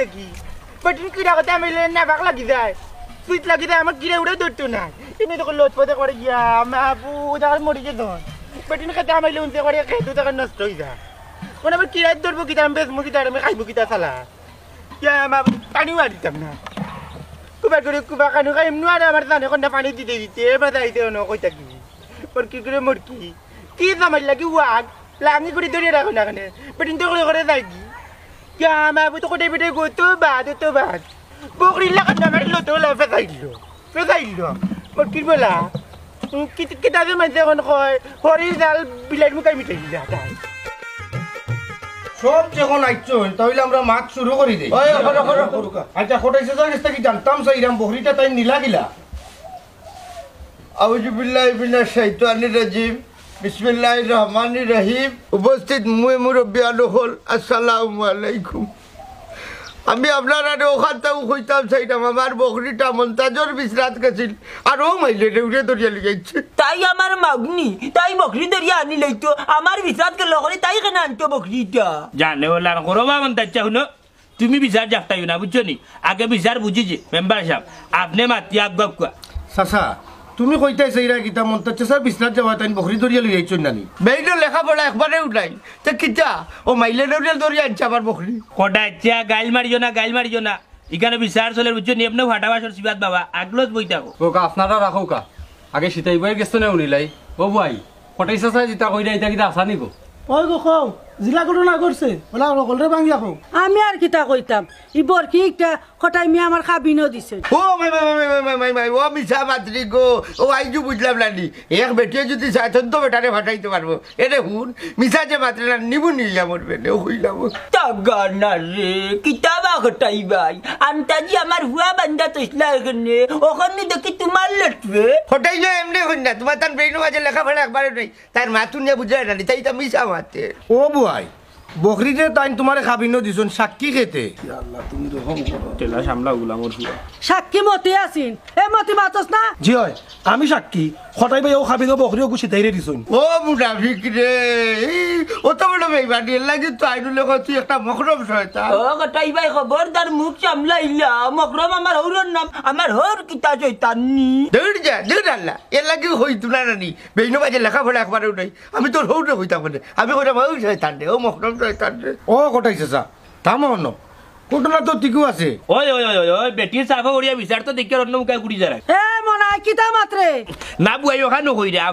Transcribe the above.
কইতা কি বেটিন কিরা কথা মিলে না বাক লাগি যায় সুইট লাগি যায় আমার কিরা উড়ে ধরতো না তুমি তো লোট পদে করে গিয়া মাবু দার মরি যে দন বেটিন কথা মিলে উনতে করে খেতে টাকা নষ্ট হই যায় কোন আবার কিরা ধরবো কি দাম বেশ মুখি দাঁড় আমি খাইবো কি তা সালা ইয়া মা পানি মারিতাম না কুবা করে কুবা কানু খাই এমনি আর আমার জানে কোনটা পানি দিতে দিতে বাজাইতে ন কইতা কি পর কি করে মরকি কি জামাই লাগি ওয়াগ লাঙি করে ধরে রাখো না কেন বেটিন তো করে যাই কি ইয়া মা তো কোটে বেটে গো তো বাদ বকরি লাগা না মারলো তো লা ফেসাইলো পর কি বলা কি দাদা মাঝে কোন কয় হরি জাল বিলাইট মুকাই মিটাই দিলা সব যখন আইছন তাহলে আমরা মাছ শুরু করি দেই আচ্ছা কোটাইছে জানিস কি জানতাম সাইরাম বকরিটা তাই নীলা গিলা আউযু বিল্লাহি মিনাশ শাইতানির রাজিম বিসমিল্লাহির রহমানির রহিম উপস্থিত মুরব্বি আলহল আসসালামু আলাইকুম আমি আপনারা ওখানটাও কইতাম চাইতাম আমার বকরিটা মন্তাজর বিশ্রাত গেছিল আর ও মাইলে উঠে দরিয়া লিগাইছে তাই আমার মাগনি তাই বকরি দরিয়া আনি লইতো আমার বিচার গেল করে তাই কেন আনতো বকরিটা জানে ওলা করবা মন্তাজ শুনো তুমি বিচার যাকতাই না বুঝছো নি আগে বিচার বুঝিছি মেম্বার সাহেব আপনি মাতি আগাক চাচা তুমি কইতাই চাইরা কিতা মন্তাজ স্যার বিশ্রাত যাওয়া তাই বকরি দরিয়া লিগাইছ নানি বেইটো লেখাপড়া একবারে উঠাই তে কিতা ও মাইলে দরিয়া আনছে আমার বকরি কটা ইচ্ছা গাইল মারিও না এখানে বিচার চলে বুঝছো নি আপনি ফাটাবাসর সিবাত বাবা আগলত বই থাকো ওকা আপনারা রাখো কা আগে সীতাই বই গেছ না উনিলাই ও ভাই কটাইছা চাই যেটা কইরা এটা কিটা আসা নিকো ওই গো খাও জিলা ঘটনা করছে ওলা সকলরে ভাঙিয়া খাও আমি আর কিতা কইতাম ই বরকি একটা খটাই মিয়া আমার খাবিনও দিছে ও মাই ও মিছা মাত্রি গো ও আইজু বুঝলাম নানি এক বেটিয়ে যদি চাইতেন তো বেটারে ফাটাইতে পারবো এরে হুন মিছা যে মাত্রে না নিবু নিলাম ওর বেটে হইলাম তাগানা রে কিতাবা ঘটাই ভাই আন্তাজি আমার হুয়া বান্দা তো ইসলা এখানে ওখানে দেখি তোমার লটবে ফটাই না এমনি হই না তোমার তার ব্রেইন মাঝে লেখাপড়া একবারে নেই তার মাতুন নিয়ে বুঝায় নানি তাই তা মিছা মাতে ও বুয়াই বকরিতে তাই তোমারে খাবিনো দিছুন সাক্ষী খেতে তেলা সামলা গুলামর হুয়া সাক্ষী মতি আসিন এ মতি মাতস না জি হয় আমি সাক্ষী খটাই ভাই ও খাবিনো বকরিও গুছি তাইরে দিছুন ও মুনাফিক রে ও তো বড় বেইমানি লাগে তো আইনুলে তুই একটা মখরম শয়তান ও ঘটাই ভাই খবরদার মুখ সামলাইলা মকরম আমার হৌরর নাম আমার হর কিতা চৈতান্নি দৌড় আল্লাহ এর লাগে হইতো না নানি বেইনো বাজে লেখাপড়া একবারেও নাই আমি তোর হৌরে হইতাম না আমি কইতাম ও শয়তান রে ও মখরম শয়তান রে ও কটাইছে চা থামন ঘটনা তো ঠিকও আছে ওই বেটির সাফা করিয়া বিচার তো দেখে অন্য মুখে গুড়ি যায় এ মনাই কিতা মাত্রে না বুয়াই ওখানে কইরা